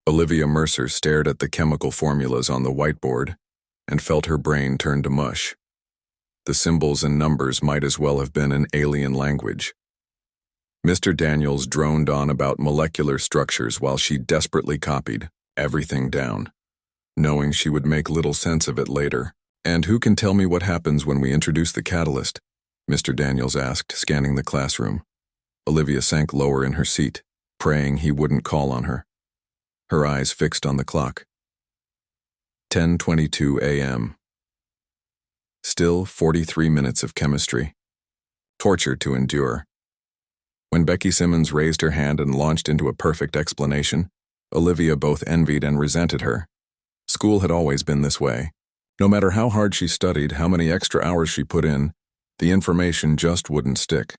Olivia Mercer stared at the chemical formulas on the whiteboard and felt her brain turn to mush. The symbols and numbers might as well have been an alien language. Mr. Daniels droned on about molecular structures while she desperately copied everything down, knowing she would make little sense of it later. "And who can tell me what happens when we introduce the catalyst?" Mr. Daniels asked, scanning the classroom. Olivia sank lower in her seat, praying he wouldn't call on her. Her eyes fixed on the clock. 10:22 a.m. Still 43 minutes of chemistry. Torture to endure. When Becky Simmons raised her hand and launched into a perfect explanation, Olivia both envied and resented her. School had always been this way. No matter how hard she studied, how many extra hours she put in, the information just wouldn't stick.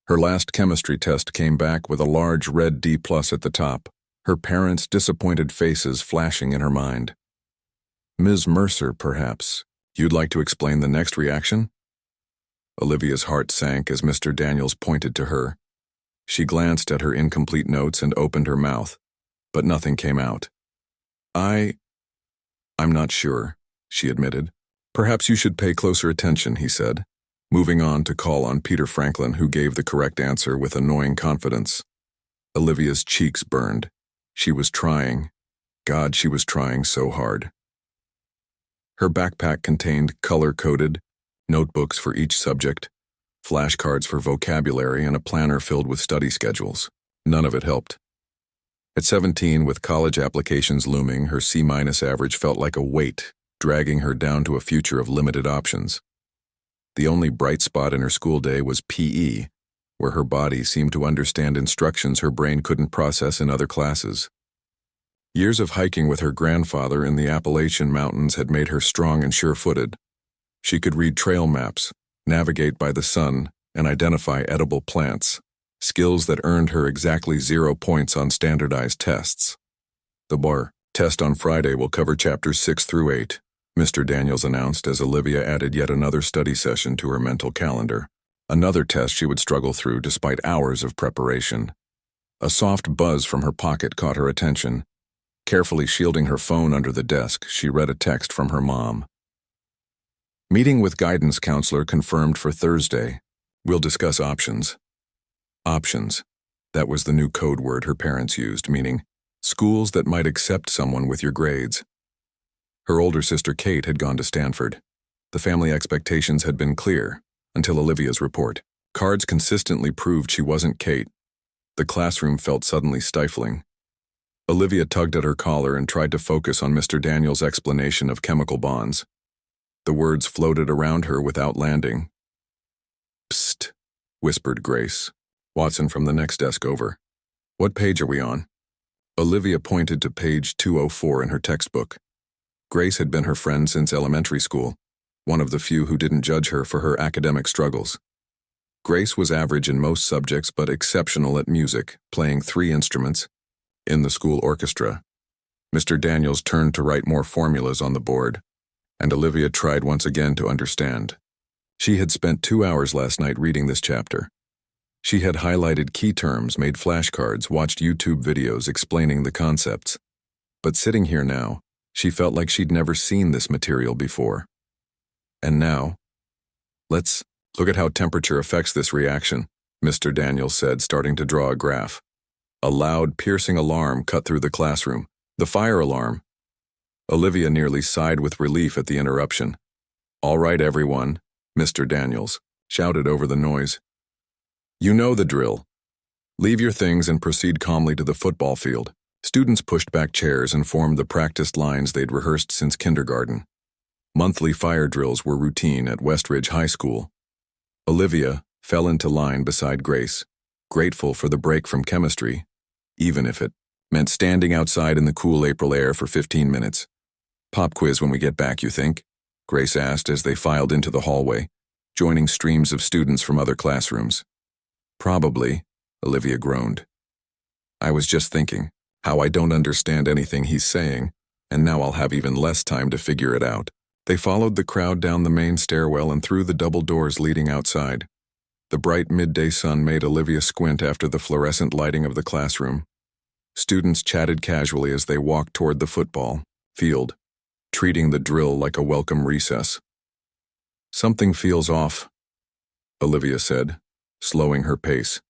Her last chemistry test came back with a large red D+ at the top, her parents' disappointed faces flashing in her mind. "Ms. Mercer, perhaps, you'd like to explain the next reaction?" Olivia's heart sank as Mr. Daniels pointed to her. She glanced at her incomplete notes and opened her mouth, but nothing came out. I'm not sure," she admitted. "Perhaps you should pay closer attention," he said, moving on to call on Peter Franklin, who gave the correct answer with annoying confidence. Olivia's cheeks burned. She was trying. God, she was trying so hard. Her backpack contained color-coded notebooks for each subject, flashcards for vocabulary, and a planner filled with study schedules. None of it helped. At 17, with college applications looming, her C- average felt like a weight, dragging her down to a future of limited options. The only bright spot in her school day was PE, where her body seemed to understand instructions her brain couldn't process in other classes. Years of hiking with her grandfather in the Appalachian Mountains had made her strong and sure-footed. She could read trail maps, navigate by the sun, and identify edible plants, skills that earned her exactly 0 points on standardized tests. "The bar test on Friday will cover chapters 6 through 8, Mr. Daniels announced as Olivia added yet another study session to her mental calendar. Another test she would struggle through despite hours of preparation. A soft buzz from her pocket caught her attention. Carefully shielding her phone under the desk, she read a text from her mom. "Meeting with guidance counselor confirmed for Thursday. We'll discuss options." Options. That was the new code word her parents used, meaning schools that might accept someone with your grades. Her older sister Kate had gone to Stanford. The family expectations had been clear, until Olivia's report. Cards consistently proved she wasn't Kate. The classroom felt suddenly stifling. Olivia tugged at her collar and tried to focus on Mr. Daniels' explanation of chemical bonds. The words floated around her without landing. "Psst," whispered Grace Watson from the next desk over. "What page are we on?" Olivia pointed to page 204 in her textbook. Grace had been her friend since elementary school, one of the few who didn't judge her for her academic struggles. Grace was average in most subjects but exceptional at music, playing 3 instruments in the school orchestra. Mr. Daniels turned to write more formulas on the board, and Olivia tried once again to understand. She had spent 2 hours last night reading this chapter. She had highlighted key terms, made flashcards, watched YouTube videos explaining the concepts. But sitting here now, she felt like she'd never seen this material before. And now, "Let's look at how temperature affects this reaction," Mr. Daniels said, starting to draw a graph. A loud, piercing alarm cut through the classroom. The fire alarm. Olivia nearly sighed with relief at the interruption. "All right, everyone," Mr. Daniels shouted over the noise. "You know the drill. Leave your things and proceed calmly to the football field." Students pushed back chairs and formed the practiced lines they'd rehearsed since kindergarten. Monthly fire drills were routine at Westridge High School. Olivia fell into line beside Grace, grateful for the break from chemistry, even if it meant standing outside in the cool April air for 15 minutes. "Pop quiz when we get back, you think?" Grace asked as they filed into the hallway, joining streams of students from other classrooms. "Probably," Olivia groaned. "I was just thinking how I don't understand anything he's saying, and now I'll have even less time to figure it out." They followed the crowd down the main stairwell and through the double doors leading outside. The bright midday sun made Olivia squint after the fluorescent lighting of the classroom. Students chatted casually as they walked toward the football field, treating the drill like a welcome recess. "Something feels off," Olivia said, slowing her pace.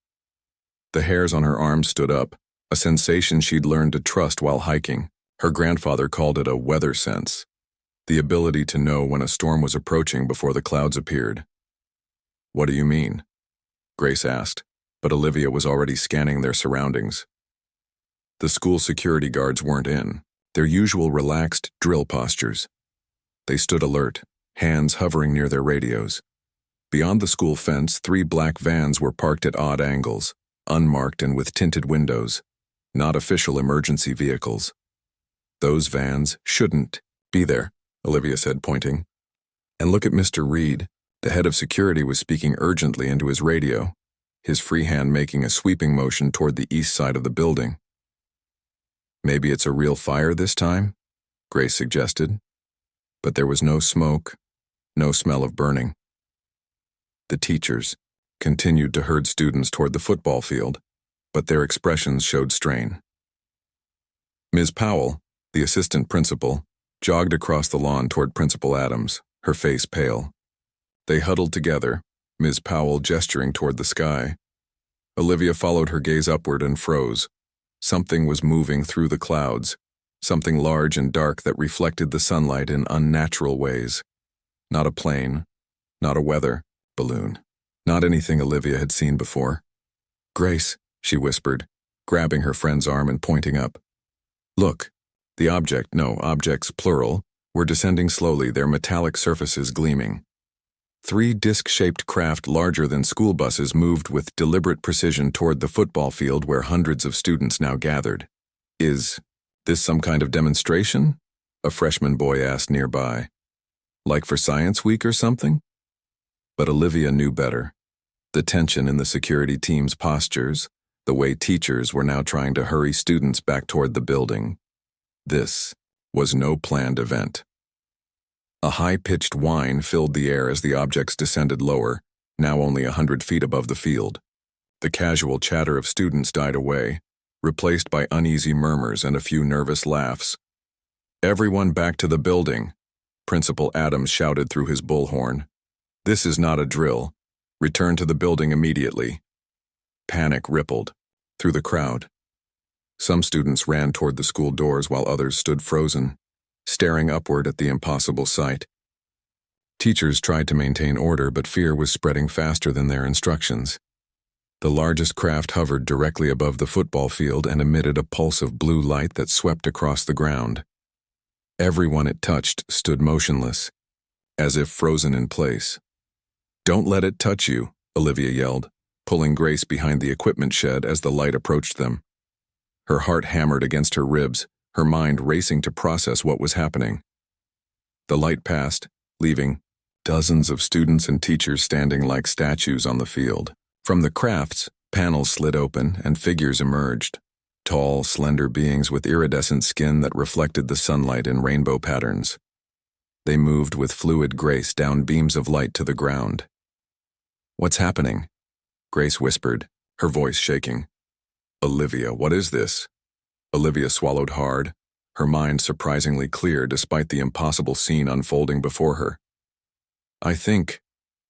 The hairs on her arms stood up, a sensation she'd learned to trust while hiking. Her grandfather called it a weather sense, the ability to know when a storm was approaching before the clouds appeared. "What do you mean?" Grace asked, but Olivia was already scanning their surroundings. The school security guards weren't in, their usual relaxed drill postures. They stood alert, hands hovering near their radios. Beyond the school fence, 3 black vans were parked at odd angles, unmarked and with tinted windows, not official emergency vehicles. "Those vans shouldn't be there," Olivia said, pointing. "And look at Mr. Reed." The head of security was speaking urgently into his radio, his free hand making a sweeping motion toward the east side of the building. "Maybe it's a real fire this time?" Grace suggested. But there was no smoke, no smell of burning. The teachers continued to herd students toward the football field, but their expressions showed strain. Ms. Powell, the assistant principal, jogged across the lawn toward Principal Adams, her face pale. They huddled together, Ms. Powell gesturing toward the sky. Olivia followed her gaze upward and froze. Something was moving through the clouds, something large and dark that reflected the sunlight in unnatural ways. Not a plane, not a weather balloon, not anything Olivia had seen before. "Grace," she whispered, grabbing her friend's arm and pointing up. "Look, the objects plural, were descending slowly, their metallic surfaces gleaming. 3 disc-shaped craft larger than school buses moved with deliberate precision toward the football field where hundreds of students now gathered. "Is this some kind of demonstration?" a freshman boy asked nearby. "Like for Science Week or something?" But Olivia knew better. The tension in the security team's postures, the way teachers were now trying to hurry students back toward the building. This was no planned event. A high-pitched whine filled the air as the objects descended lower, now only 100 feet above the field. The casual chatter of students died away, replaced by uneasy murmurs and a few nervous laughs. "Everyone back to the building," Principal Adams shouted through his bullhorn. "This is not a drill. Return to the building immediately." Panic rippled through the crowd. Some students ran toward the school doors while others stood frozen, staring upward at the impossible sight. Teachers tried to maintain order, but fear was spreading faster than their instructions. The largest craft hovered directly above the football field and emitted a pulse of blue light that swept across the ground. Everyone it touched stood motionless, as if frozen in place. "Don't let it touch you," Olivia yelled, pulling Grace behind the equipment shed as the light approached them. Her heart hammered against her ribs, her mind racing to process what was happening. The light passed, leaving dozens of students and teachers standing like statues on the field. From the crafts, panels slid open and figures emerged. Tall, slender beings with iridescent skin that reflected the sunlight in rainbow patterns. They moved with fluid grace down beams of light to the ground. "What's happening?" Grace whispered, her voice shaking. "Olivia, what is this?" Olivia swallowed hard, her mind surprisingly clear despite the impossible scene unfolding before her. "I think,"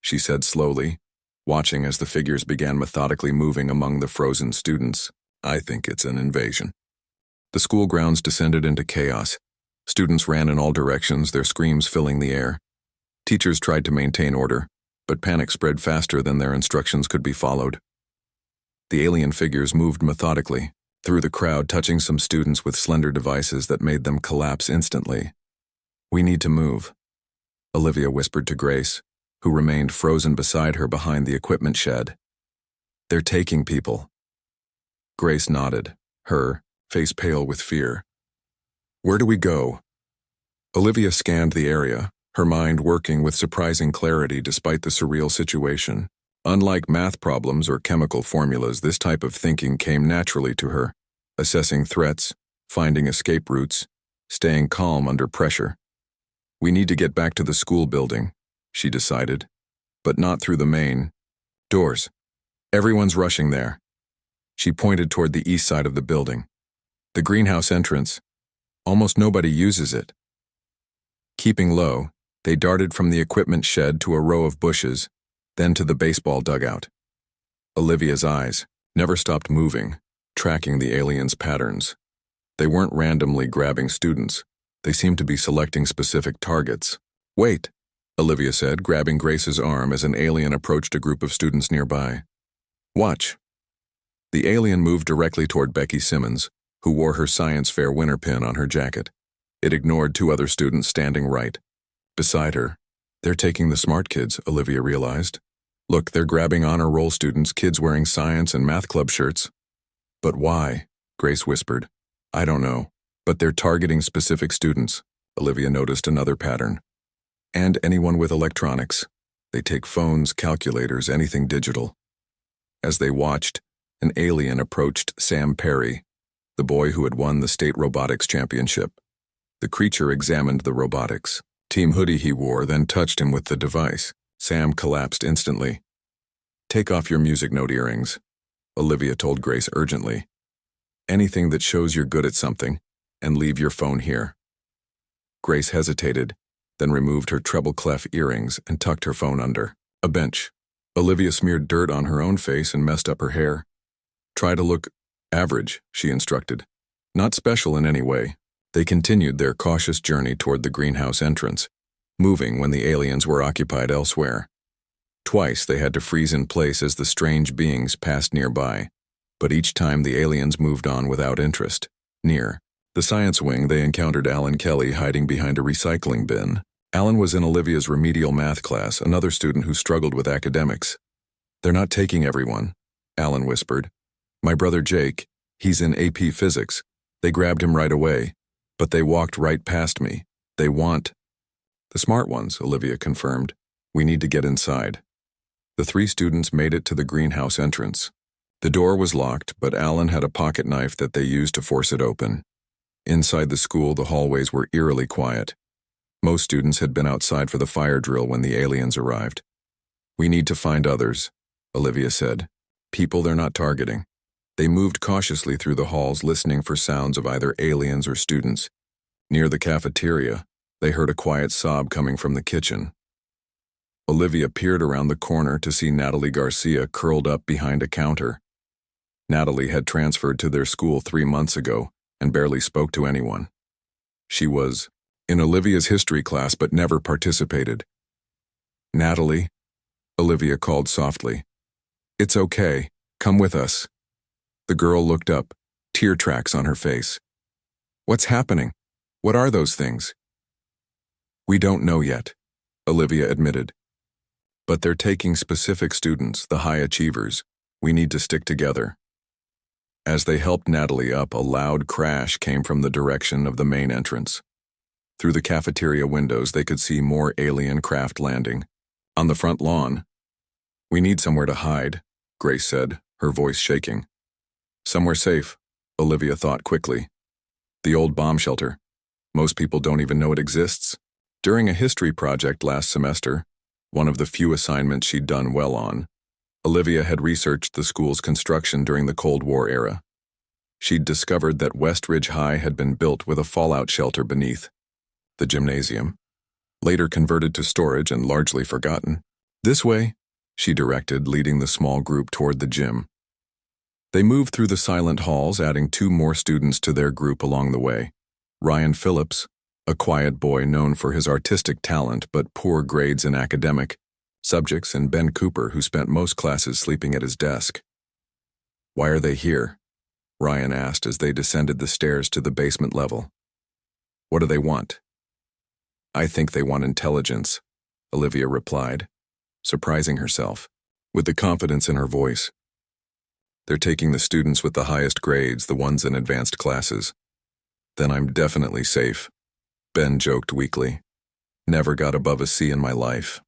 she said slowly, watching as the figures began methodically moving among the frozen students, "I think it's an invasion." The school grounds descended into chaos. Students ran in all directions, their screams filling the air. Teachers tried to maintain order, but panic spread faster than their instructions could be followed. The alien figures moved methodically, through the crowd, touching some students with slender devices that made them collapse instantly. "We need to move," Olivia whispered to Grace, who remained frozen beside her behind the equipment shed. "They're taking people." Grace nodded, her face pale with fear. "Where do we go?" Olivia scanned the area, her mind working with surprising clarity despite the surreal situation. Unlike math problems or chemical formulas, this type of thinking came naturally to her, assessing threats, finding escape routes, staying calm under pressure. "We need to get back to the school building," she decided, "but not through the main doors. Everyone's rushing there." She pointed toward the east side of the building. The greenhouse entrance. Almost nobody uses it. Keeping low, they darted from the equipment shed to a row of bushes, then to the baseball dugout. Olivia's eyes never stopped moving, tracking the aliens' patterns. They weren't randomly grabbing students. They seemed to be selecting specific targets. "Wait," Olivia said, grabbing Grace's arm as an alien approached a group of students nearby. "Watch." The alien moved directly toward Becky Simmons, who wore her science fair winner pin on her jacket. It ignored two other students standing right beside her. "They're taking the smart kids," Olivia realized. "Look, they're grabbing honor roll students, kids wearing science and math club shirts." "But why?" Grace whispered. "I don't know, but they're targeting specific students." Olivia noticed another pattern. "And anyone with electronics. They take phones, calculators, anything digital." As they watched, an alien approached Sam Perry, the boy who had won the state robotics championship. The creature examined the robotics. Team hoodie he wore, then touched him with the device. Sam collapsed instantly. "Take off your music note earrings," Olivia told Grace urgently. "Anything that shows you're good at something, and leave your phone here." Grace hesitated, then removed her treble clef earrings and tucked her phone under a bench. Olivia smeared dirt on her own face and messed up her hair. "Try to look average," she instructed. "Not special in any way." They continued their cautious journey toward the greenhouse entrance, moving when the aliens were occupied elsewhere. Twice they had to freeze in place as the strange beings passed nearby, but each time the aliens moved on without interest. Near the science wing, they encountered Alan Kelly hiding behind a recycling bin. Alan was in Olivia's remedial math class, another student who struggled with academics. "They're not taking everyone," Alan whispered. "My brother Jake, he's in AP Physics. They grabbed him right away, but they walked right past me. They want..." "The smart ones," Olivia confirmed. "We need to get inside." The three students made it to the greenhouse entrance. The door was locked, but Alan had a pocket knife that they used to force it open. Inside the school, the hallways were eerily quiet. Most students had been outside for the fire drill when the aliens arrived. "We need to find others," Olivia said. "People they're not targeting." They moved cautiously through the halls, listening for sounds of either aliens or students. Near the cafeteria, they heard a quiet sob coming from the kitchen. Olivia peered around the corner to see Natalie Garcia curled up behind a counter. Natalie had transferred to their school 3 months ago and barely spoke to anyone. She was in Olivia's history class but never participated. "Natalie," Olivia called softly. "It's okay. Come with us." The girl looked up, tear tracks on her face. "What's happening? What are those things?" "We don't know yet," Olivia admitted. "But they're taking specific students, the high achievers. We need to stick together." As they helped Natalie up, a loud crash came from the direction of the main entrance. Through the cafeteria windows, they could see more alien craft landing. On the front lawn. "We need somewhere to hide," Grace said, her voice shaking. "Somewhere safe," Olivia thought quickly. "The old bomb shelter. Most people don't even know it exists." During a history project last semester, one of the few assignments she'd done well on, Olivia had researched the school's construction during the Cold War era. She'd discovered that West Ridge High had been built with a fallout shelter beneath the gymnasium, later converted to storage and largely forgotten. "This way," she directed, leading the small group toward the gym. They moved through the silent halls, adding 2 more students to their group along the way. Ryan Phillips, a quiet boy known for his artistic talent but poor grades in academic subjects, and Ben Cooper, who spent most classes sleeping at his desk. "Why are they here?" Ryan asked as they descended the stairs to the basement level. "What do they want?" "I think they want intelligence," Olivia replied, surprising herself, with the confidence in her voice. "They're taking the students with the highest grades, the ones in advanced classes." "Then I'm definitely safe," Ben joked weakly. "Never got above a C in my life."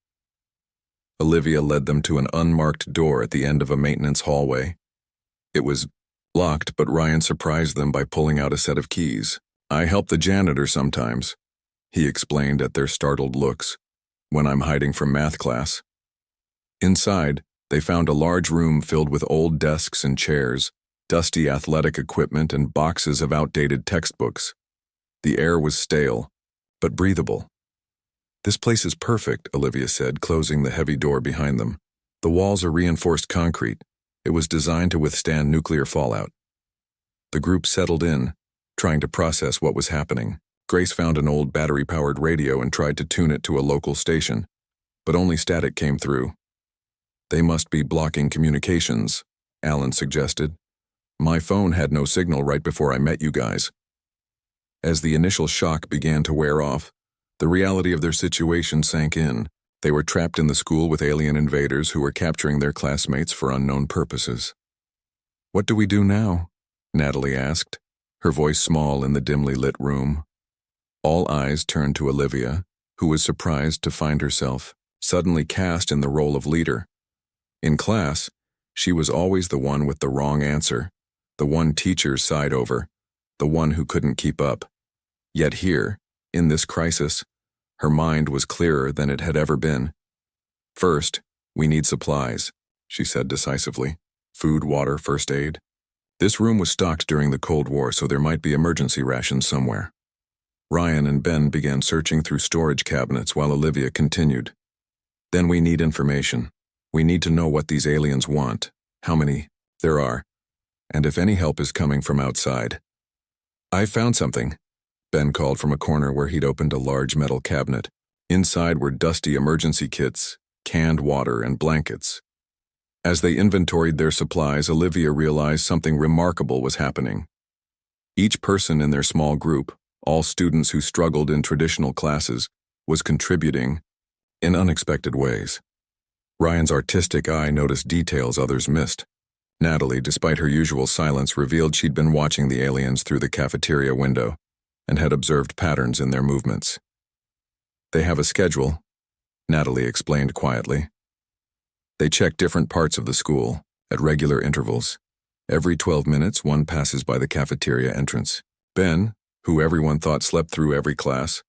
Olivia led them to an unmarked door at the end of a maintenance hallway. It was locked, but Ryan surprised them by pulling out a set of keys. "I help the janitor sometimes," he explained at their startled looks, "when I'm hiding from math class." Inside, they found a large room filled with old desks and chairs, dusty athletic equipment and boxes of outdated textbooks. The air was stale, but breathable. "This place is perfect," Olivia said, closing the heavy door behind them. "The walls are reinforced concrete. It was designed to withstand nuclear fallout." The group settled in, trying to process what was happening. Grace found an old battery-powered radio and tried to tune it to a local station, but only static came through. "They must be blocking communications," Alan suggested. "My phone had no signal right before I met you guys." As the initial shock began to wear off, the reality of their situation sank in. They were trapped in the school with alien invaders who were capturing their classmates for unknown purposes. "What do we do now?" Natalie asked, her voice small in the dimly lit room. All eyes turned to Olivia, who was surprised to find herself suddenly cast in the role of leader. In class, she was always the one with the wrong answer, the one teachers sighed over, the one who couldn't keep up. Yet here, in this crisis, her mind was clearer than it had ever been. "First, we need supplies," she said decisively. "Food, water, first aid." This room was stocked during the Cold War, so there might be emergency rations somewhere. Ryan and Ben began searching through storage cabinets while Olivia continued. "Then we need information. We need to know what these aliens want, how many there are, and if any help is coming from outside." "I found something," Ben called from a corner where he'd opened a large metal cabinet. Inside were dusty emergency kits, canned water, and blankets. As they inventoried their supplies, Olivia realized something remarkable was happening. Each person in their small group, all students who struggled in traditional classes, was contributing in unexpected ways. Ryan's artistic eye noticed details others missed. Natalie, despite her usual silence, revealed she'd been watching the aliens through the cafeteria window and had observed patterns in their movements. "They have a schedule," Natalie explained quietly. "They check different parts of the school at regular intervals. Every 12 minutes, one passes by the cafeteria entrance." Ben, who everyone thought slept through every class,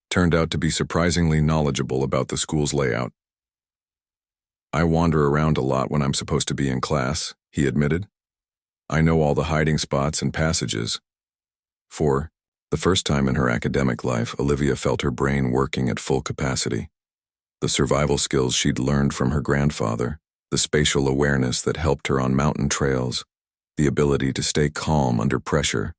turned out to be surprisingly knowledgeable about the school's layout. "I wander around a lot when I'm supposed to be in class," he admitted. "I know all the hiding spots and passages." For the first time in her academic life, Olivia felt her brain working at full capacity. The survival skills she'd learned from her grandfather, the spatial awareness that helped her on mountain trails, the ability to stay calm under pressure.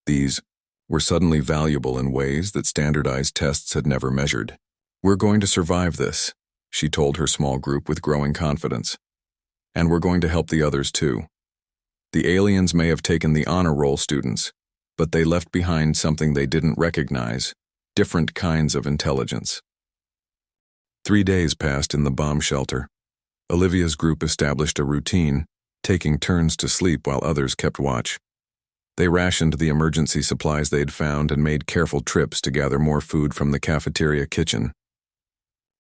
These were suddenly valuable in ways that standardized tests had never measured. "We're going to survive this," she told her small group with growing confidence. "And we're going to help the others too. The aliens may have taken the honor roll students, but they left behind something they didn't recognize, different kinds of intelligence." 3 days passed in the bomb shelter. Olivia's group established a routine, taking turns to sleep while others kept watch. They rationed the emergency supplies they'd found and made careful trips to gather more food from the cafeteria kitchen.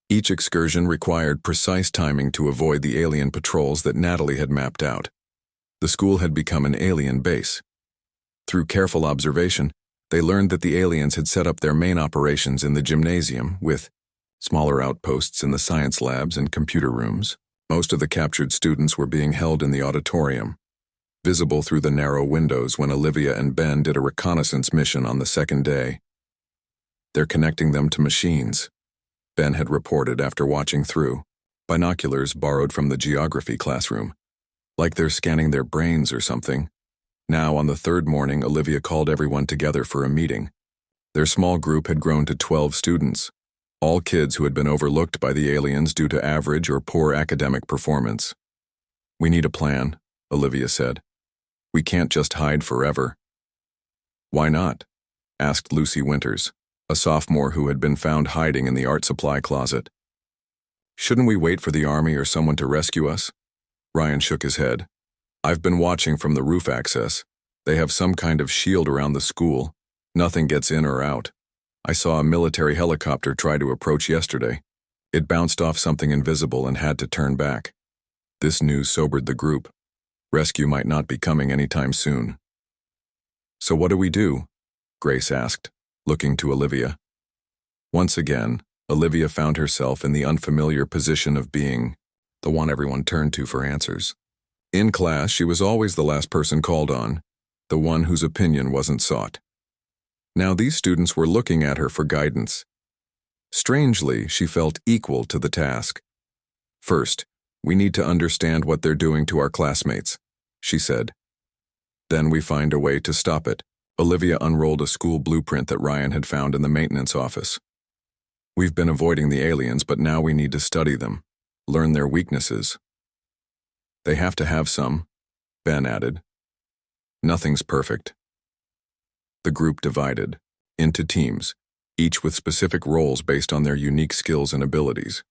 Each excursion required precise timing to avoid the alien patrols that Natalie had mapped out. The school had become an alien base. Through careful observation, they learned that the aliens had set up their main operations in the gymnasium, with smaller outposts in the science labs and computer rooms. Most of the captured students were being held in the auditorium, visible through the narrow windows when Olivia and Ben did a reconnaissance mission on the second day. "They're connecting them to machines," Ben had reported after watching through binoculars borrowed from the geography classroom. "Like they're scanning their brains or something." Now, on the third morning, Olivia called everyone together for a meeting. Their small group had grown to 12 students, all kids who had been overlooked by the aliens due to average or poor academic performance. "We need a plan," Olivia said. "We can't just hide forever." "Why not?" asked Lucy Winters, a sophomore who had been found hiding in the art supply closet. "Shouldn't we wait for the army or someone to rescue us?" Ryan shook his head. "I've been watching from the roof access. They have some kind of shield around the school. Nothing gets in or out. I saw a military helicopter try to approach yesterday. It bounced off something invisible and had to turn back." This news sobered the group. Rescue might not be coming anytime soon. "So what do we do?" Grace asked, looking to Olivia. Once again, Olivia found herself in the unfamiliar position of being the one everyone turned to for answers. In class, she was always the last person called on, the one whose opinion wasn't sought. Now these students were looking at her for guidance. Strangely, she felt equal to the task. First, we need to understand what they're doing to our classmates, she said. Then we find a way to stop it. Olivia unrolled a school blueprint that Ryan had found in the maintenance office. We've been avoiding the aliens, but now we need to study them, learn their weaknesses. They have to have some, Ben added. Nothing's perfect. The group divided into teams, each with specific roles based on their unique skills and abilities.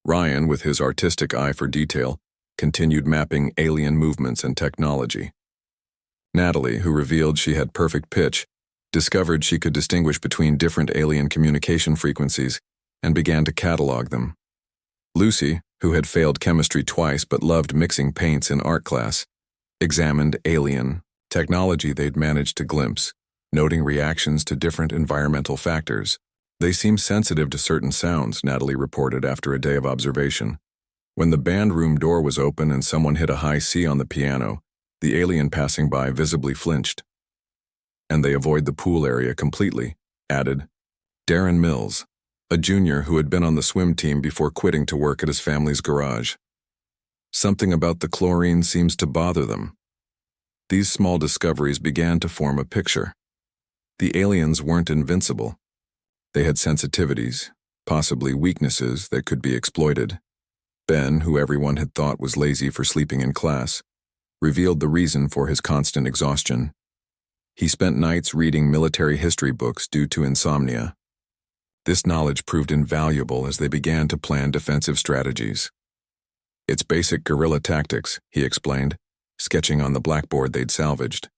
Ryan, with his artistic eye for detail, continued mapping alien movements and technology. Natalie, who revealed she had perfect pitch, discovered she could distinguish between different alien communication frequencies and began to catalog them. Lucy, who had failed chemistry twice but loved mixing paints in art class, examined alien technology they'd managed to glimpse, noting reactions to different environmental factors. They seemed sensitive to certain sounds, Natalie reported after a day of observation. When the band room door was open and someone hit a high C on the piano, the alien passing by visibly flinched. And they avoid the pool area completely, added Darren Mills, a junior who had been on the swim team before quitting to work at his family's garage. Something about the chlorine seems to bother them. These small discoveries began to form a picture. The aliens weren't invincible. They had sensitivities, possibly weaknesses that could be exploited. Ben, who everyone had thought was lazy for sleeping in class, revealed the reason for his constant exhaustion. He spent nights reading military history books due to insomnia. This knowledge proved invaluable as they began to plan defensive strategies. It's basic guerrilla tactics, he explained, sketching on the blackboard they'd salvaged.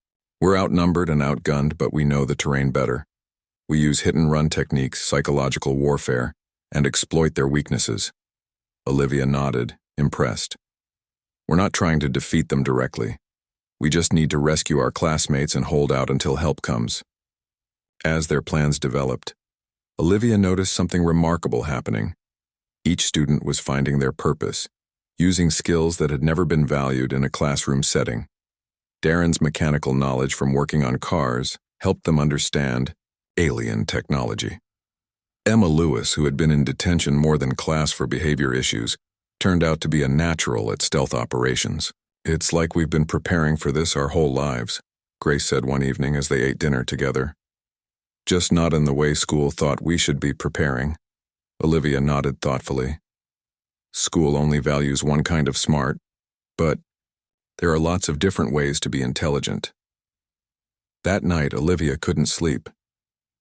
We're outnumbered and outgunned, but we know the terrain better. We use hit-and-run techniques, psychological warfare, and exploit their weaknesses. Olivia nodded, impressed. We're not trying to defeat them directly. We just need to rescue our classmates and hold out until help comes. As their plans developed, Olivia noticed something remarkable happening. Each student was finding their purpose, using skills that had never been valued in a classroom setting. Darren's mechanical knowledge from working on cars helped them understand alien technology. Emma Lewis, who had been in detention more than class for behavior issues, turned out to be a natural at stealth operations. It's like we've been preparing for this our whole lives, Grace said one evening as they ate dinner together. Just not in the way school thought we should be preparing. Olivia nodded thoughtfully. School only values one kind of smart, but there are lots of different ways to be intelligent. That night, Olivia couldn't sleep.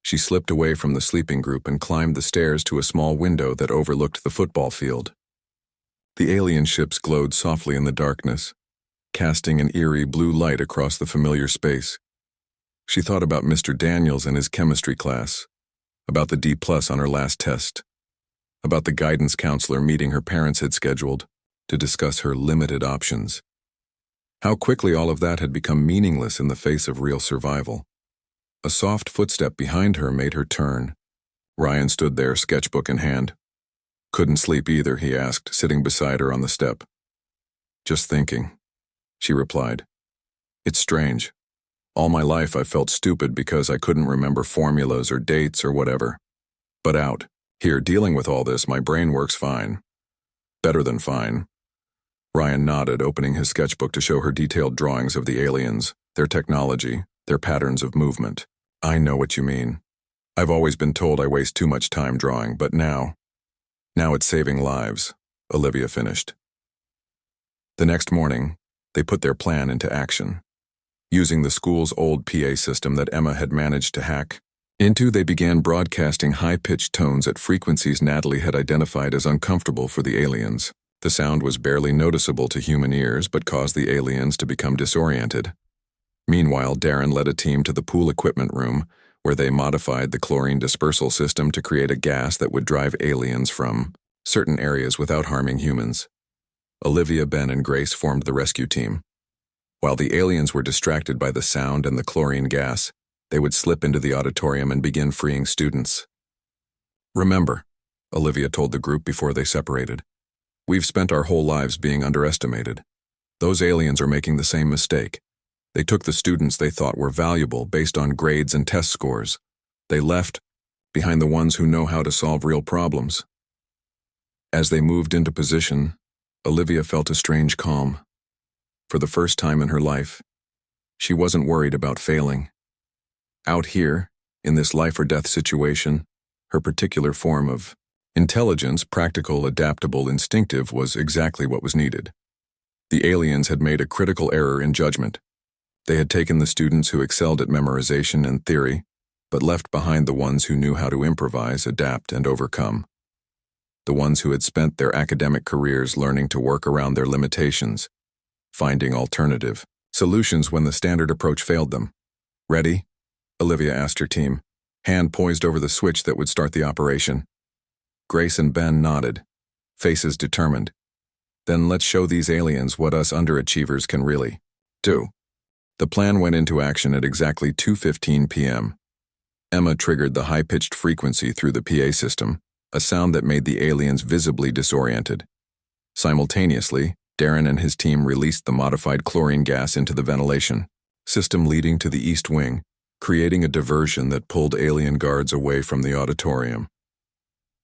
She slipped away from the sleeping group and climbed the stairs to a small window that overlooked the football field. The alien ships glowed softly in the darkness, casting an eerie blue light across the familiar space. She thought about Mr. Daniels and his chemistry class, about the D+ on her last test, about the guidance counselor meeting her parents had scheduled to discuss her limited options. How quickly all of that had become meaningless in the face of real survival. A soft footstep behind her made her turn. Ryan stood there, sketchbook in hand. Couldn't sleep either, he asked, sitting beside her on the step. Just thinking, she replied. It's strange. All my life I felt stupid because I couldn't remember formulas or dates or whatever. But out here dealing with all this, my brain works fine. Better than fine. Ryan nodded, opening his sketchbook to show her detailed drawings of the aliens, their technology, their patterns of movement. I know what you mean. I've always been told I waste too much time drawing, but now it's saving lives, Olivia finished. The next morning, they put their plan into action. Using the school's old PA system that Emma had managed to hack into, they began broadcasting high-pitched tones at frequencies Natalie had identified as uncomfortable for the aliens. The sound was barely noticeable to human ears, but caused the aliens to become disoriented. Meanwhile, Darren led a team to the pool equipment room, where they modified the chlorine dispersal system to create a gas that would drive aliens from certain areas without harming humans. Olivia, Ben, and Grace formed the rescue team. While the aliens were distracted by the sound and the chlorine gas, they would slip into the auditorium and begin freeing students. Remember, Olivia told the group before they separated, we've spent our whole lives being underestimated. Those aliens are making the same mistake. They took the students they thought were valuable based on grades and test scores. They left behind the ones who know how to solve real problems. As they moved into position, Olivia felt a strange calm. For the first time in her life, she wasn't worried about failing. Out here, in this life-or-death situation, her particular form of intelligence, practical, adaptable, instinctive, was exactly what was needed. The aliens had made a critical error in judgment. They had taken the students who excelled at memorization and theory, but left behind the ones who knew how to improvise, adapt, and overcome. The ones who had spent their academic careers learning to work around their limitations, finding alternative solutions when the standard approach failed them. "Ready?" Olivia asked her team, hand poised over the switch that would start the operation. Grace and Ben nodded, faces determined. "Then let's show these aliens what us underachievers can really do." The plan went into action at exactly 2:15 p.m. Emma triggered the high-pitched frequency through the PA system, a sound that made the aliens visibly disoriented. Simultaneously, Darren and his team released the modified chlorine gas into the ventilation system leading to the east wing, creating a diversion that pulled alien guards away from the auditorium.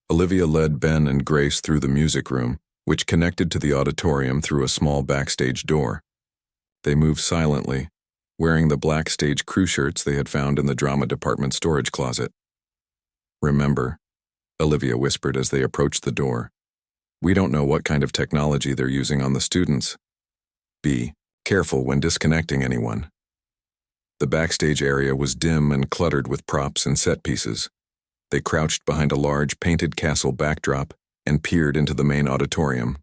Olivia led Ben and Grace through the music room, which connected to the auditorium through a small backstage door. They moved silently, wearing the black stage crew shirts they had found in the drama department storage closet. "Remember," Olivia whispered as they approached the door, "we don't know what kind of technology they're using on the students. Be careful when disconnecting anyone." The backstage area was dim and cluttered with props and set pieces. They crouched behind a large painted castle backdrop and peered into the main auditorium.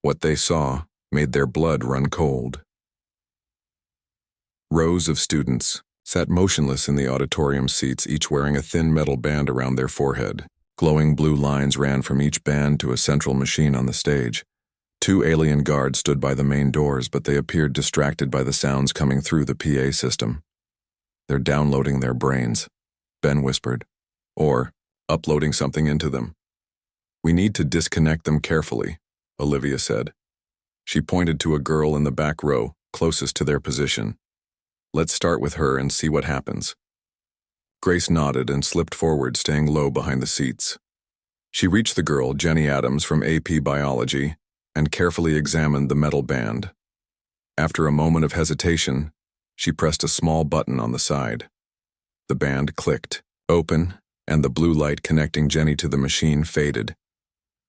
What they saw made their blood run cold. Rows of students sat motionless in the auditorium seats, each wearing a thin metal band around their forehead. Glowing blue lines ran from each band to a central machine on the stage. 2 alien guards stood by the main doors, but they appeared distracted by the sounds coming through the PA system. "They're downloading their brains," Ben whispered, "or uploading something into them." "We need to disconnect them carefully," Olivia said. She pointed to a girl in the back row, closest to their position. "Let's start with her and see what happens." Grace nodded and slipped forward, staying low behind the seats. She reached the girl, Jenny Adams from AP Biology, and carefully examined the metal band. After a moment of hesitation, she pressed a small button on the side. The band clicked open, and the blue light connecting Jenny to the machine faded.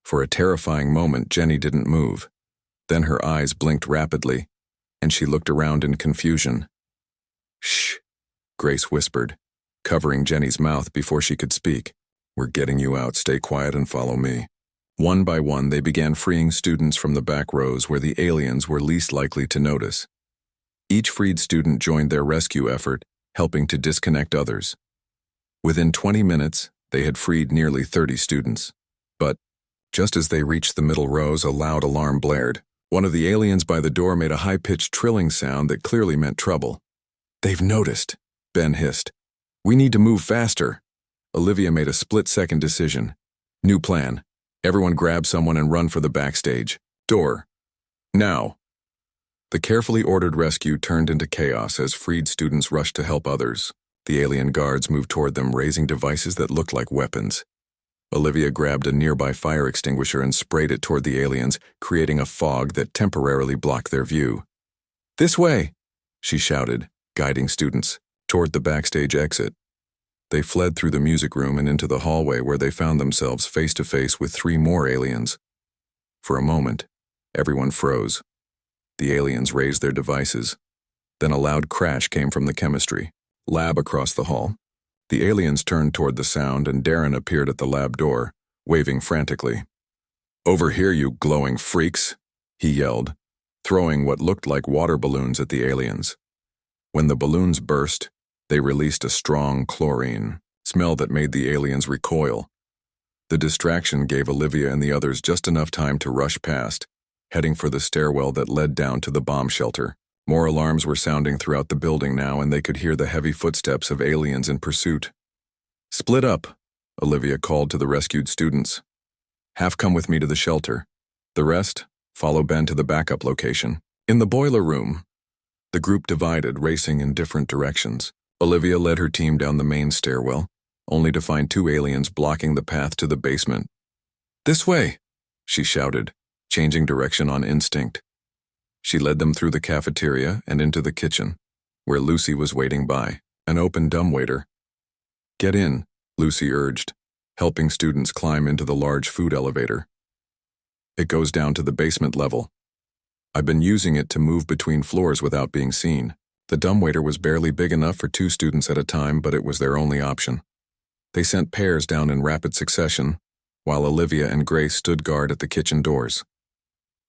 For a terrifying moment, Jenny didn't move. Then her eyes blinked rapidly, and she looked around in confusion. "Shh," Grace whispered, covering Jenny's mouth before she could speak. "We're getting you out. Stay quiet and follow me." One by one, they began freeing students from the back rows where the aliens were least likely to notice. Each freed student joined their rescue effort, helping to disconnect others. Within 20 minutes, they had freed nearly 30 students. But, just as they reached the middle rows, a loud alarm blared. One of the aliens by the door made a high-pitched trilling sound that clearly meant trouble. "They've noticed," Ben hissed. "We need to move faster." Olivia made a split-second decision. New plan. Everyone grab someone and run for the backstage door. Now. The carefully ordered rescue turned into chaos as freed students rushed to help others. The alien guards moved toward them, raising devices that looked like weapons. Olivia grabbed a nearby fire extinguisher and sprayed it toward the aliens, creating a fog that temporarily blocked their view. "This way," she shouted, guiding students toward the backstage exit. They fled through the music room and into the hallway, where they found themselves face to face with 3 more aliens. For a moment, everyone froze. The aliens raised their devices. Then a loud crash came from the chemistry lab across the hall. The aliens turned toward the sound, and Darren appeared at the lab door, waving frantically. "Over here, you glowing freaks," he yelled, throwing what looked like water balloons at the aliens. When the balloons burst, they released a strong chlorine smell that made the aliens recoil. The distraction gave Olivia and the others just enough time to rush past, heading for the stairwell that led down to the bomb shelter. More alarms were sounding throughout the building now, and they could hear the heavy footsteps of aliens in pursuit. "Split up," Olivia called to the rescued students. "Half come with me to the shelter. The rest, follow Ben to the backup location." In the boiler room, the group divided, racing in different directions. Olivia led her team down the main stairwell, only to find two aliens blocking the path to the basement. "This way," she shouted, changing direction on instinct. She led them through the cafeteria and into the kitchen, where Lucy was waiting by, an open dumbwaiter. "Get in," Lucy urged, helping students climb into the large food elevator. "It goes down to the basement level. I've been using it to move between floors without being seen." The dumbwaiter was barely big enough for two students at a time, but it was their only option. They sent pairs down in rapid succession, while Olivia and Grace stood guard at the kitchen doors.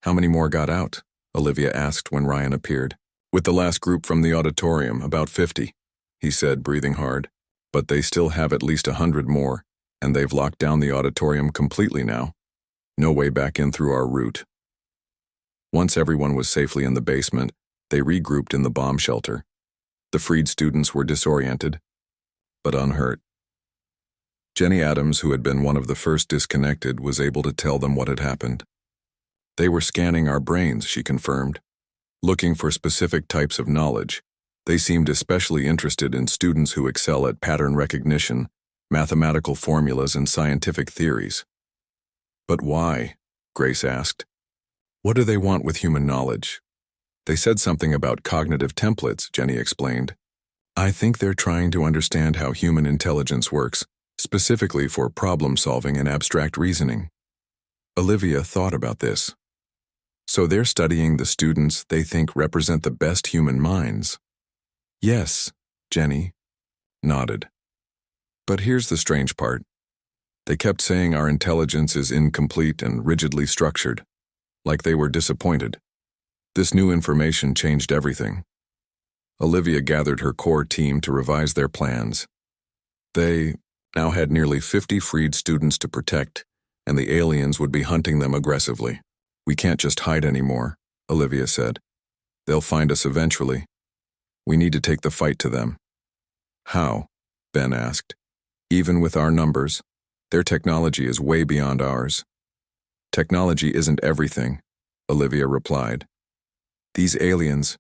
"How many more got out?" Olivia asked when Ryan appeared. "With the last group from the auditorium, about 50, he said, breathing hard. "But they still have at least 100 more, and they've locked down the auditorium completely now. No way back in through our route." Once everyone was safely in the basement, they regrouped in the bomb shelter. The freed students were disoriented, but unhurt. Jenny Adams, who had been one of the first disconnected, was able to tell them what had happened. "They were scanning our brains," she confirmed, looking for specific types of knowledge. They seemed especially interested in students who excel at pattern recognition, mathematical formulas, and scientific theories. "But why?" Grace asked. "What do they want with human knowledge?" "They said something about cognitive templates," Jenny explained. "I think they're trying to understand how human intelligence works, specifically for problem-solving and abstract reasoning." Olivia thought about this. "So they're studying the students they think represent the best human minds?" "Yes," Jenny nodded. "But here's the strange part. They kept saying our intelligence is incomplete and rigidly structured, like they were disappointed. This new information changed everything." Olivia gathered her core team to revise their plans. They now had nearly 50 freed students to protect, and the aliens would be hunting them aggressively. "We can't just hide anymore," Olivia said. "They'll find us eventually. We need to take the fight to them." "How?" Ben asked. "Even with our numbers, their technology is way beyond ours." "Technology isn't everything," Olivia replied. "These aliens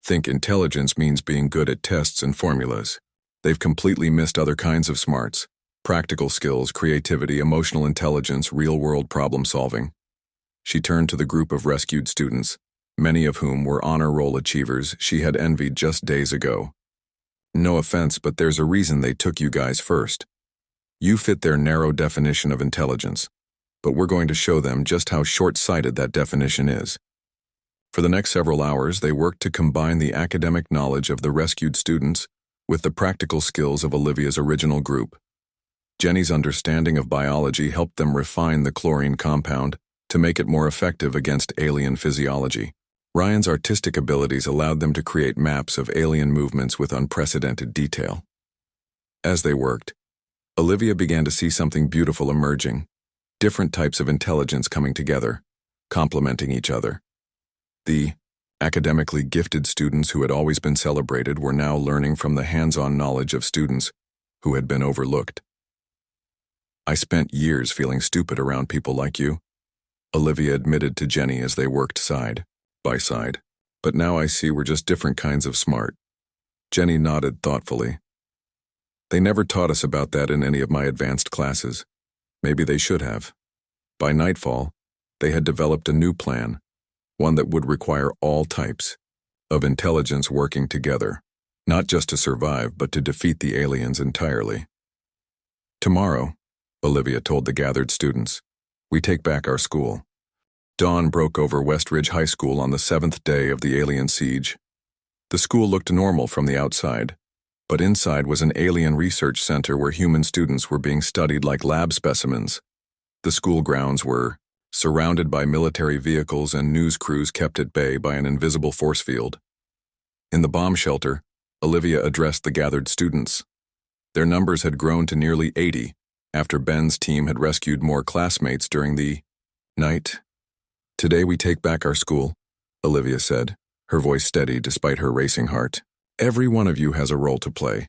think intelligence means being good at tests and formulas. They've completely missed other kinds of smarts: practical skills, creativity, emotional intelligence, real-world problem-solving." She turned to the group of rescued students, many of whom were honor roll achievers she had envied just days ago. "No offense, but there's a reason they took you guys first. You fit their narrow definition of intelligence, but we're going to show them just how short-sighted that definition is." For the next several hours, they worked to combine the academic knowledge of the rescued students with the practical skills of Olivia's original group. Jenny's understanding of biology helped them refine the chlorine compound to make it more effective against alien physiology. Ryan's artistic abilities allowed them to create maps of alien movements with unprecedented detail. As they worked, Olivia began to see something beautiful emerging: different types of intelligence coming together, complementing each other. The academically gifted students who had always been celebrated were now learning from the hands-on knowledge of students who had been overlooked. "I spent years feeling stupid around people like you," Olivia admitted to Jenny as they worked side by side. "But now I see we're just different kinds of smart." Jenny nodded thoughtfully. "They never taught us about that in any of my advanced classes. Maybe they should have." By nightfall, they had developed a new plan, one that would require all types of intelligence working together, not just to survive, but to defeat the aliens entirely. "Tomorrow," Olivia told the gathered students, "we take back our school." Dawn broke over Westridge High School on the 7th day of the alien siege. The school looked normal from the outside, but inside was an alien research center where human students were being studied like lab specimens. The school grounds were surrounded by military vehicles and news crews kept at bay by an invisible force field. In the bomb shelter, Olivia addressed the gathered students. Their numbers had grown to nearly 80 after Ben's team had rescued more classmates during the night. "Today we take back our school," Olivia said, her voice steady despite her racing heart. "Every one of you has a role to play.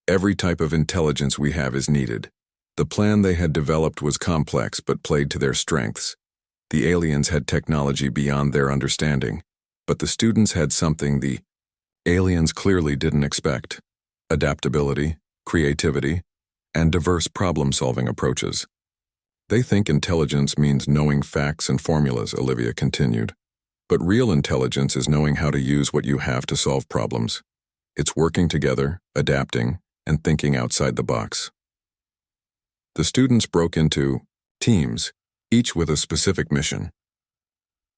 Every type of intelligence we have is needed." The plan they had developed was complex but played to their strengths. The aliens had technology beyond their understanding, But the students had something the aliens clearly didn't expect: adaptability, creativity, and diverse problem-solving approaches. They think intelligence means knowing facts and formulas, Olivia continued. But real intelligence is knowing how to use what you have to solve problems. It's working together, adapting, and thinking outside the box. The students broke into teams, each with a specific mission.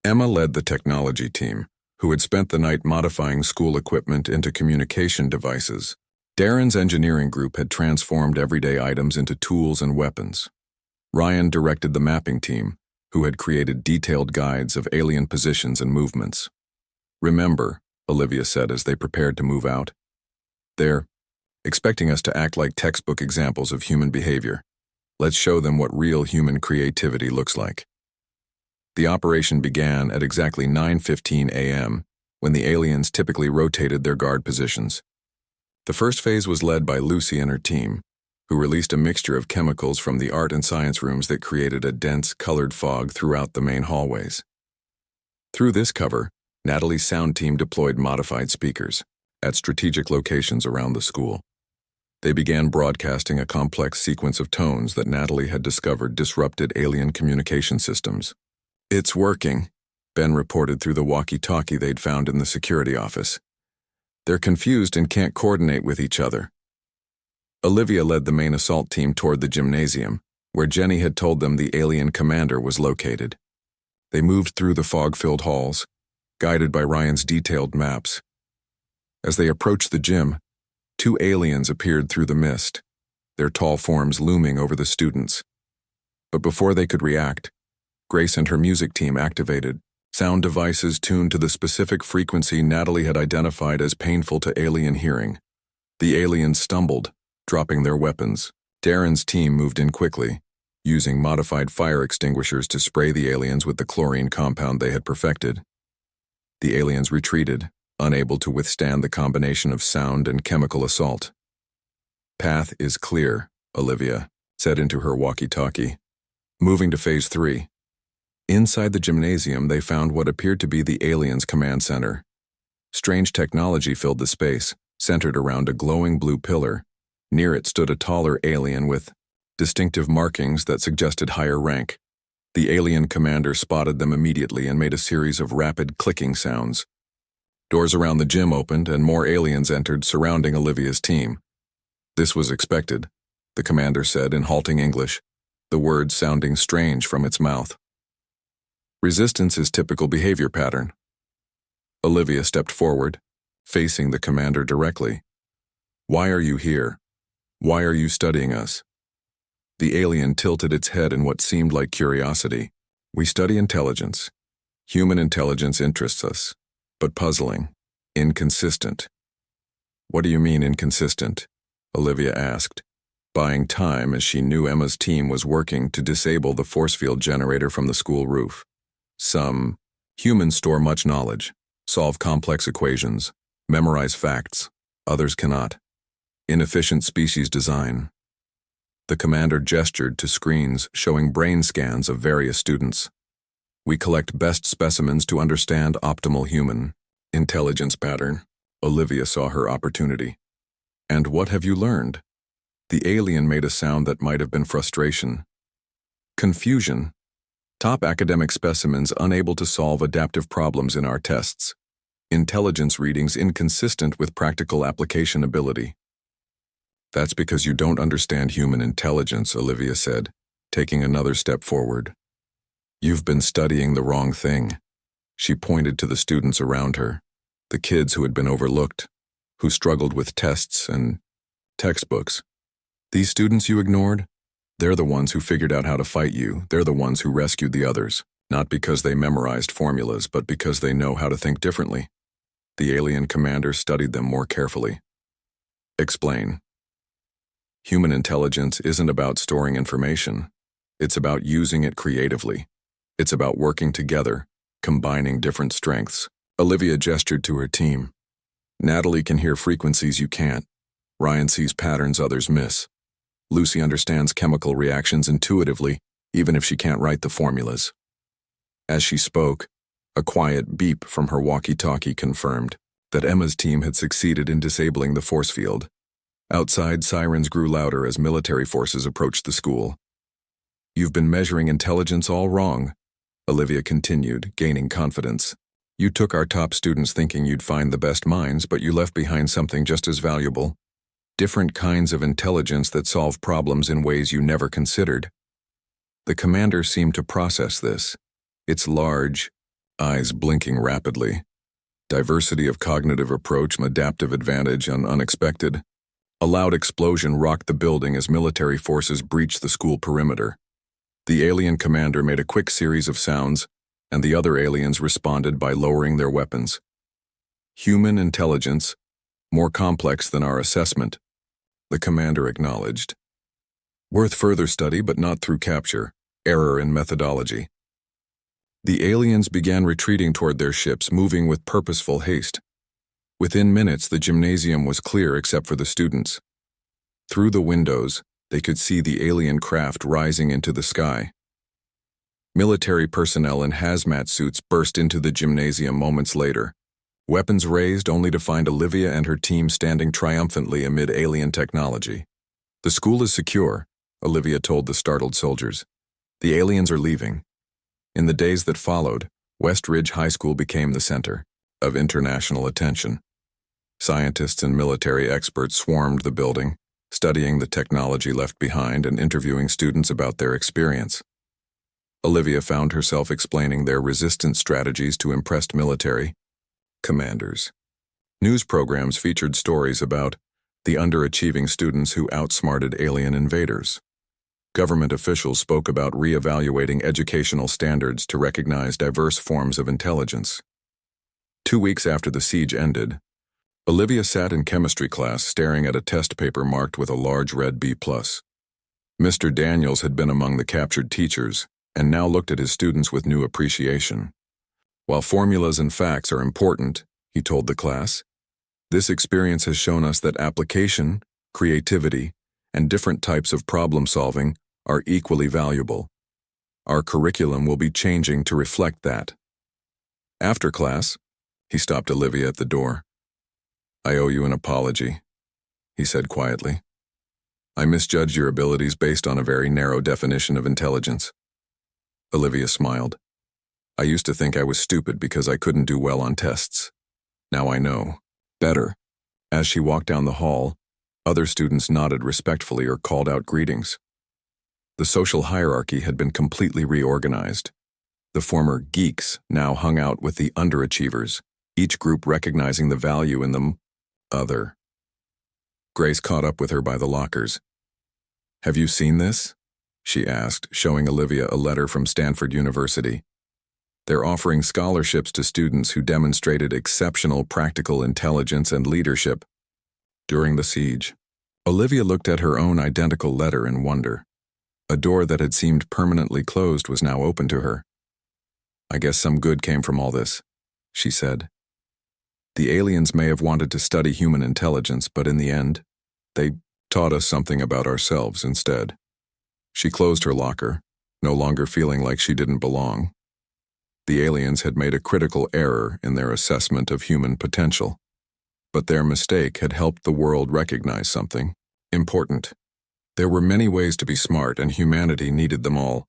Emma led the technology team, who had spent the night modifying school equipment into communication devices. Darren's engineering group had transformed everyday items into tools and weapons. Ryan directed the mapping team, who had created detailed guides of alien positions and movements. "Remember," Olivia said as they prepared to move out, "they're expecting us to act like textbook examples of human behavior. Let's show them what real human creativity looks like." The operation began at exactly 9:15 a.m., when the aliens typically rotated their guard positions. The first phase was led by Lucy and her team, who released a mixture of chemicals from the art and science rooms that created a dense, colored fog throughout the main hallways. Through this cover, Natalie's sound team deployed modified speakers at strategic locations around the school. They began broadcasting a complex sequence of tones that Natalie had discovered disrupted alien communication systems. "It's working," Ben reported through the walkie-talkie they'd found in the security office. "They're confused and can't coordinate with each other." Olivia led the main assault team toward the gymnasium, where Jenny had told them the alien commander was located. They moved through the fog-filled halls, guided by Ryan's detailed maps. As they approached the gym, two aliens appeared through the mist, their tall forms looming over the students. But before they could react, Grace and her music team activated sound devices tuned to the specific frequency Natalie had identified as painful to alien hearing. The aliens stumbled, dropping their weapons. Darren's team moved in quickly, using modified fire extinguishers to spray the aliens with the chlorine compound they had perfected. The aliens retreated, unable to withstand the combination of sound and chemical assault. "Path is clear," Olivia said into her walkie-talkie. Moving to Phase 3. Inside the gymnasium, they found what appeared to be the aliens' command center. Strange technology filled the space, centered around a glowing blue pillar. Near it stood a taller alien with distinctive markings that suggested higher rank. The alien commander spotted them immediately and made a series of rapid clicking sounds. Doors around the gym opened and more aliens entered, surrounding Olivia's team. "This was expected," the commander said in halting English, the words sounding strange from its mouth. "Resistance is typical behavior pattern." Olivia stepped forward, facing the commander directly. "Why are you here? Why are you studying us?" The alien tilted its head in what seemed like curiosity. "We study intelligence. Human intelligence interests us, but puzzling, inconsistent." "What do you mean inconsistent?" Olivia asked, buying time as she knew Emma's team was working to disable the force field generator from the school roof. "Some humans store much knowledge, solve complex equations, memorize facts. Others cannot. Inefficient species design." The commander gestured to screens showing brain scans of various students. "We collect best specimens to understand optimal human intelligence pattern." Olivia saw her opportunity. "And what have you learned?" The alien made a sound that might have been frustration. "Confusion. Top academic specimens unable to solve adaptive problems in our tests. Intelligence readings inconsistent with practical application ability." "That's because you don't understand human intelligence," Olivia said, taking another step forward. "You've been studying the wrong thing." She pointed to the students around her, the kids who had been overlooked, who struggled with tests and textbooks. "These students you ignored? They're the ones who figured out how to fight you. They're the ones who rescued the others, not because they memorized formulas, but because they know how to think differently." The alien commander studied them more carefully. "Explain." "Human intelligence isn't about storing information. It's about using it creatively. It's about working together, combining different strengths." Olivia gestured to her team. "Natalie can hear frequencies you can't. Ryan sees patterns others miss. Lucy understands chemical reactions intuitively, even if she can't write the formulas." As she spoke, A quiet beep from her walkie-talkie confirmed that Emma's team had succeeded in disabling the force field. Outside, sirens grew louder as military forces approached the school. "You've been measuring intelligence all wrong," Olivia continued, gaining confidence. "You took our top students thinking you'd find the best minds, but you left behind something just as valuable. Different kinds of intelligence that solve problems in ways you never considered." The commander seemed to process this, its large eyes blinking rapidly. Diversity of cognitive approach, adaptive advantage, and unexpected. A loud explosion rocked the building as military forces breached the school perimeter. The alien commander made a quick series of sounds, and the other aliens responded by lowering their weapons. "Human intelligence, more complex than our assessment," the commander acknowledged. "Worth further study, but not through capture. Error in methodology." The aliens began retreating toward their ships, moving with purposeful haste. Within minutes, the gymnasium was clear except for the students. Through the windows, they could see the alien craft rising into the sky. Military personnel in hazmat suits burst into the gymnasium moments later, weapons raised only to find Olivia and her team standing triumphantly amid alien technology. "The school is secure," Olivia told the startled soldiers. "The aliens are leaving." In the days that followed, West Ridge High School became the center of international attention. Scientists and military experts swarmed the building, studying the technology left behind and interviewing students about their experience. Olivia found herself explaining their resistance strategies to impressed military commanders. News programs featured stories about the underachieving students who outsmarted alien invaders. Government officials spoke about re-evaluating educational standards to recognize diverse forms of intelligence. 2 weeks after the siege ended, Olivia sat in chemistry class staring at a test paper marked with a large red B+. Mr. Daniels had been among the captured teachers and now looked at his students with new appreciation. "While formulas and facts are important," he told the class, "this experience has shown us that application, creativity, and different types of problem-solving are equally valuable. Our curriculum will be changing to reflect that." After class, he stopped Olivia at the door. "I owe you an apology," he said quietly. "I misjudged your abilities based on a very narrow definition of intelligence." Olivia smiled. "I used to think I was stupid because I couldn't do well on tests. Now I know better." As she walked down the hall, other students nodded respectfully or called out greetings. The social hierarchy had been completely reorganized. The former geeks now hung out with the underachievers, each group recognizing the value in the other. Grace caught up with her by the lockers. "Have you seen this?" she asked, showing Olivia a letter from Stanford University. "They're offering scholarships to students who demonstrated exceptional practical intelligence and leadership during the siege." Olivia looked at her own identical letter in wonder. A door that had seemed permanently closed was now open to her. "I guess some good came from all this," she said. "The aliens may have wanted to study human intelligence, but in the end, they taught us something about ourselves instead." She closed her locker, no longer feeling like she didn't belong. The aliens had made a critical error in their assessment of human potential, but their mistake had helped the world recognize something important. There were many ways to be smart, and humanity needed them all.